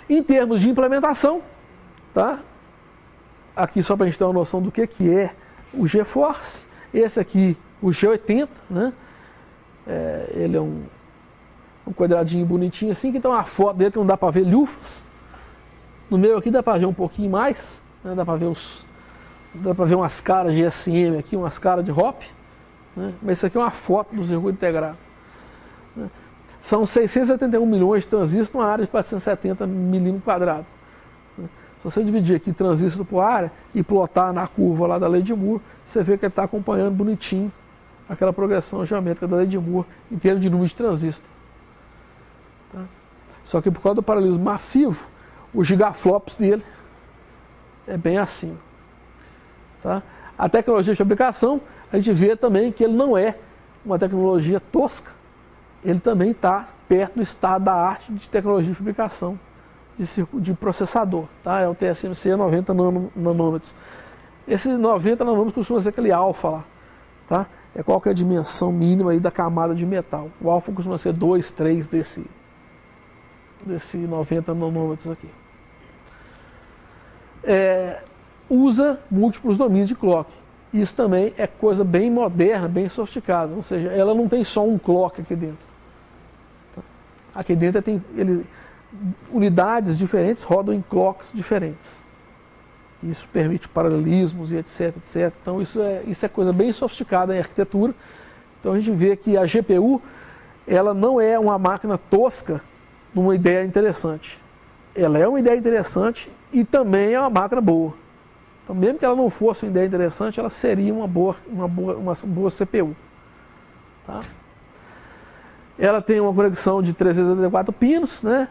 Em termos de implementação, tá? Aqui só para a gente ter uma noção do que é o GeForce. Esse aqui, o G80, né? Ele é um quadradinho bonitinho assim, que tem uma foto dele que não dá para ver lufas. No meio aqui dá para ver um pouquinho mais, né? Dá para ver umas caras de SM aqui, umas caras de hop, né? Mas isso aqui é uma foto do circuito integrado, né? São 681 milhões de transistores numa área de 470 milímetros quadrados. Se você dividir aqui transistor por área e plotar na curva lá da lei de Moore, você vê que ele está acompanhando bonitinho aquela progressão geométrica da lei de Moore em termos de número de transistor. Tá? Só que por causa do paralelismo massivo, os gigaflops dele é bem acima. Tá? A tecnologia de fabricação, a gente vê também que ele não é uma tecnologia tosca, ele também está perto do estado da arte de tecnologia de fabricação de processador, tá? É o TSMC 90 nanômetros. Esse 90 nanômetros costuma ser aquele alfa lá, tá? É qual que é a dimensão mínima aí da camada de metal. O alfa costuma ser 2, 3 desse 90 nanômetros aqui. Usa múltiplos domínios de clock. Isso também é coisa bem moderna, bem sofisticada. Ou seja, ela não tem só um clock aqui dentro. Tá? Aqui dentro tem unidades diferentes rodam em clocks diferentes. Isso permite paralelismos e etc, etc. Então isso é coisa bem sofisticada em arquitetura. Então a gente vê que a GPU ela não é uma máquina tosca numa ideia interessante. Ela é uma ideia interessante e também é uma máquina boa. Então mesmo que ela não fosse uma ideia interessante, ela seria uma boa CPU. Tá? Ela tem uma conexão de 384 pinos, né?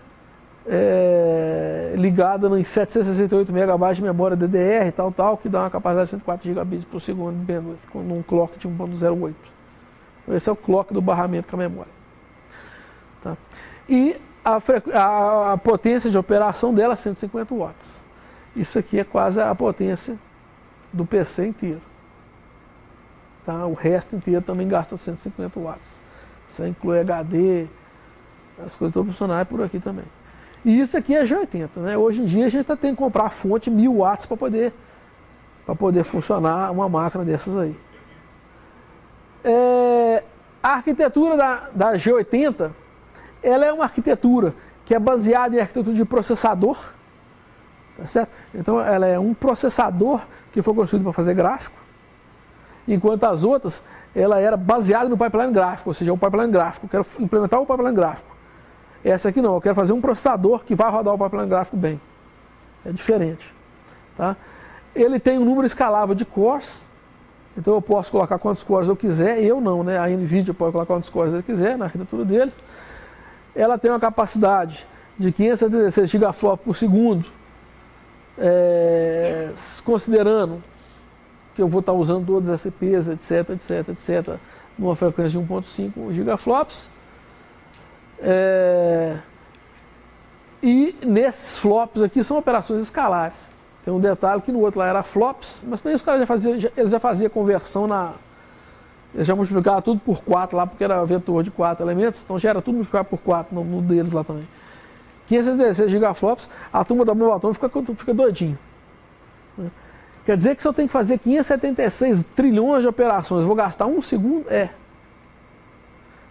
Ligada em 768 MB de memória DDR tal, que dá uma capacidade de 104 GB por segundo de bandwidth, com um clock de 1.08. Então esse é o clock do barramento com a memória. Tá? E a potência de operação dela é 150 watts. Isso aqui é quase a potência do PC inteiro. Tá? O resto inteiro também gasta 150 watts. Isso inclui HD, as coisas todas funcionais por aqui também. E isso aqui é G80, né? Hoje em dia a gente está tendo que comprar a fonte 1000 watts para poder funcionar uma máquina dessas aí. A arquitetura da G80, ela é uma arquitetura que é baseada em arquitetura de processador, tá certo? Então ela é um processador que foi construído para fazer gráfico, enquanto as outras, ela era baseada no pipeline gráfico, ou seja, o pipeline gráfico, eu quero implementar o pipeline gráfico. Essa aqui não, eu quero fazer um processador que vai rodar o pipeline gráfico bem. É diferente. Tá? Ele tem um número escalável de cores, então eu posso colocar quantos cores eu quiser, eu não, né? A NVIDIA pode colocar quantos cores ele quiser na arquitetura deles. Ela tem uma capacidade de 576 gigaflops por segundo, considerando que eu vou estar usando todos os SPs, etc, etc, etc, numa frequência de 1.5 gigaflops. E nesses flops aqui são operações escalares. Tem um detalhe que no outro lá era flops, mas também os caras já faziam conversão eles já multiplicavam tudo por 4 lá, porque era vetor de 4 elementos, então já era tudo multiplicado por 4 no deles lá também. 516 gigaflops, a turma da meu atom fica doidinho. Né? Quer dizer que se eu tenho que fazer 576 trilhões de operações, eu vou gastar 1 segundo?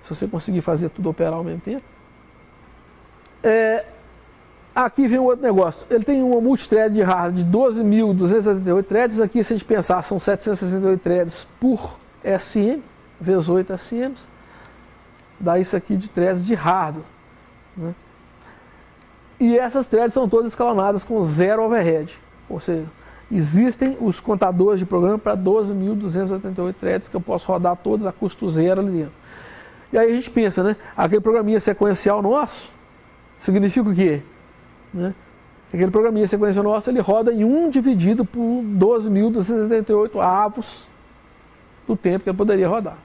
Se você conseguir fazer tudo operar ao mesmo tempo. Aqui vem um outro negócio. Ele tem uma multithread de hardware de 12.278 threads. Aqui, se a gente pensar, são 768 threads por SM, vezes 8 SMs. Dá isso aqui de threads de hardware. Né? E essas threads são todas escalonadas com zero overhead. Ou seja, existem os contadores de programa para 12.288 threads que eu posso rodar todos a custo zero ali dentro. E aí a gente pensa, né? Aquele programinha sequencial nosso significa o quê? Né? Aquele programinha sequencial nosso, ele roda em 1 dividido por 12.288 avos do tempo que ele poderia rodar.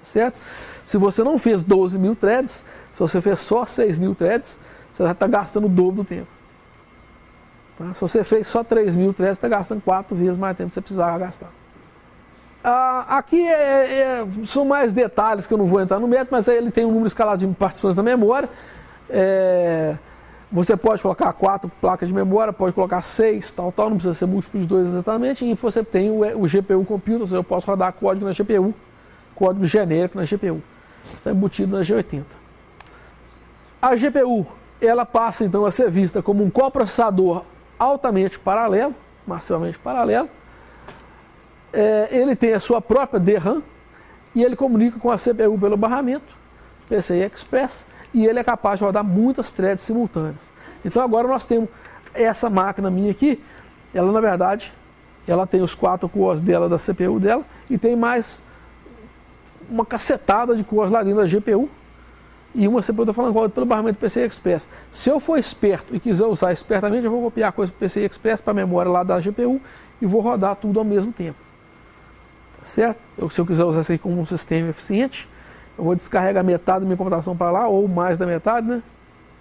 Certo? Se você não fez 12.000 threads, se você fez só 6.000 threads, você vai estar gastando o dobro do tempo. Tá? Se você fez só 3.000 threads, você está gastando 4 vezes mais tempo que você precisava gastar. Aqui são mais detalhes que eu não vou entrar no método, mas ele tem um número escalado de partições da memória. Você pode colocar 4 placas de memória, pode colocar 6, tal, não precisa ser múltiplo de 2 exatamente, e você tem o GPU Computer, ou seja, eu posso rodar código na GPU, código genérico na GPU, está embutido na G80. A GPU, ela passa então a ser vista como um coprocessador altamente paralelo, massivamente paralelo. Ele tem a sua própria DRAM e ele comunica com a CPU pelo barramento, PCI Express, e ele é capaz de rodar muitas threads simultâneas. Então agora nós temos essa máquina minha aqui, ela na verdade, ela tem os 4 cores dela, da CPU dela, e tem mais uma cacetada de cores lá dentro da GPU, e uma CPU está falando pelo barramento PCI Express. Se eu for esperto e quiser usar espertamente, eu vou copiar a coisa do PCI Express para a memória lá da GPU e vou rodar tudo ao mesmo tempo. Tá certo? Se eu quiser usar isso aqui como um sistema eficiente, eu vou descarregar metade da minha computação para lá, ou mais da metade, né?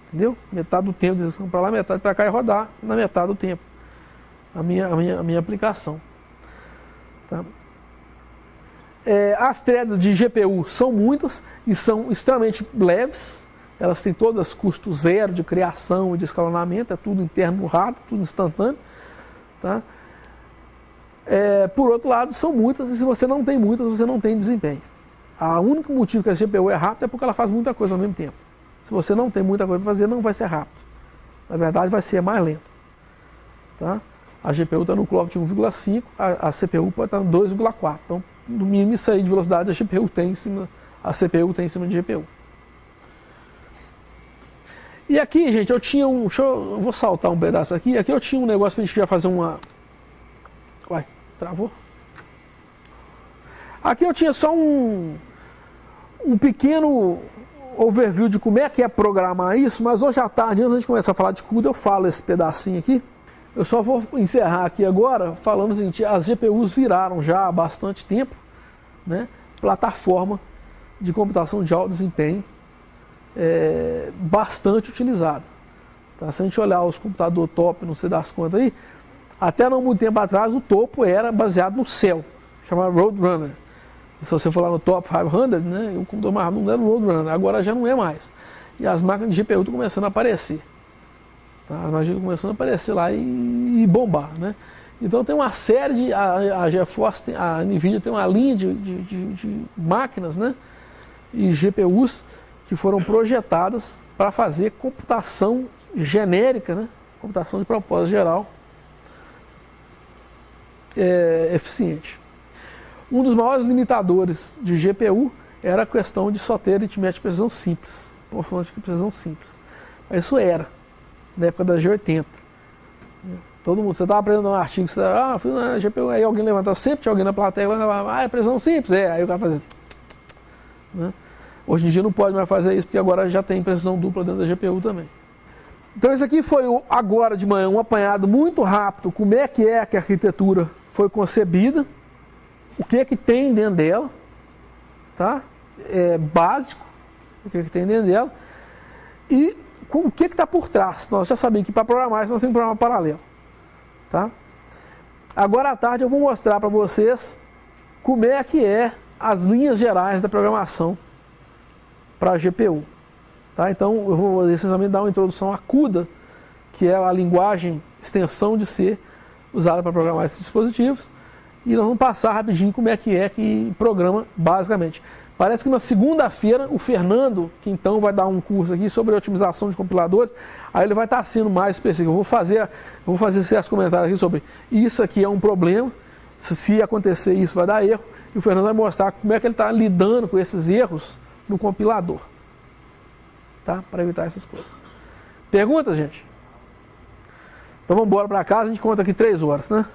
Entendeu? Metade do tempo de execução para lá, metade para cá, e rodar na metade do tempo a minha aplicação. Tá? As threads de GPU são muitas e são extremamente leves. Elas têm todas custo zero de criação e de escalonamento, é tudo interno no hardware, tudo instantâneo. Tá? Por outro lado, são muitas, e se você não tem muitas, você não tem desempenho. O único motivo que a GPU é rápida é porque ela faz muita coisa ao mesmo tempo. Se você não tem muita coisa para fazer, não vai ser rápido. Na verdade, vai ser mais lento. Tá? A GPU está no clock de 1,5, a CPU pode estar no 2,4. Então, no mínimo isso aí de velocidade a CPU tem em cima de GPU. E aqui, gente, eu tinha eu vou saltar um pedaço aqui. Aqui eu tinha um negócio para a gente já fazer uma... Uai, travou? Aqui eu tinha só um pequeno overview de como é que é programar isso, mas hoje à tarde, antes de começar a falar de CUDA, eu falo esse pedacinho aqui. Eu só vou encerrar aqui agora falando o seguinte: as GPUs viraram já há bastante tempo, né, plataforma de computação de alto desempenho bastante utilizada. Tá? Se a gente olhar os computadores top, não sei das contas aí, até não muito tempo atrás o topo era baseado no Cell, chamado Roadrunner. Se você for lá no Top 500, né, o computador mais rápido era o Roadrunner, agora já não é mais. E as máquinas de GPU estão começando a aparecer. Tá? As máquinas estão começando a aparecer lá e bombar. Né? Então tem uma série de... A GeForce, a NVIDIA tem uma linha de máquinas, né, e GPUs que foram projetadas para fazer computação genérica, né, computação de propósito geral eficiente. Um dos maiores limitadores de GPU era a questão de só ter aritmética de precisão simples, performance de precisão simples. Mas isso era, na época da G80. Todo mundo, você estava aprendendo um artigo, você estava, fui na GPU, aí alguém levantava, sempre tinha alguém na plateia, é precisão simples, aí o cara fazia... Né? Hoje em dia não pode mais fazer isso, porque agora já tem precisão dupla dentro da GPU também. Então isso aqui foi agora de manhã um apanhado muito rápido, como é que a arquitetura foi concebida, o que tem dentro dela, tá? Básico, o que tem dentro dela, e o que está por trás. Nós já sabemos que para programar isso nós temos um programa paralelo. Tá? Agora à tarde eu vou mostrar para vocês como é que as linhas gerais da programação para a GPU. Tá? Então eu vou essencialmente dar uma introdução a CUDA, que é a linguagem, extensão de C usada para programar esses dispositivos, e nós vamos passar rapidinho como é que programa basicamente. Parece que na segunda-feira o Fernando, que então vai dar um curso aqui sobre otimização de compiladores, aí ele vai estar sendo mais específico. Eu vou fazer certos comentários aqui sobre isso aqui é um problema, se acontecer isso vai dar erro, e o Fernando vai mostrar como é que ele está lidando com esses erros no compilador, tá? Para evitar essas coisas. Perguntas, gente? Então vamos embora para casa, a gente conta aqui 3 horas, né?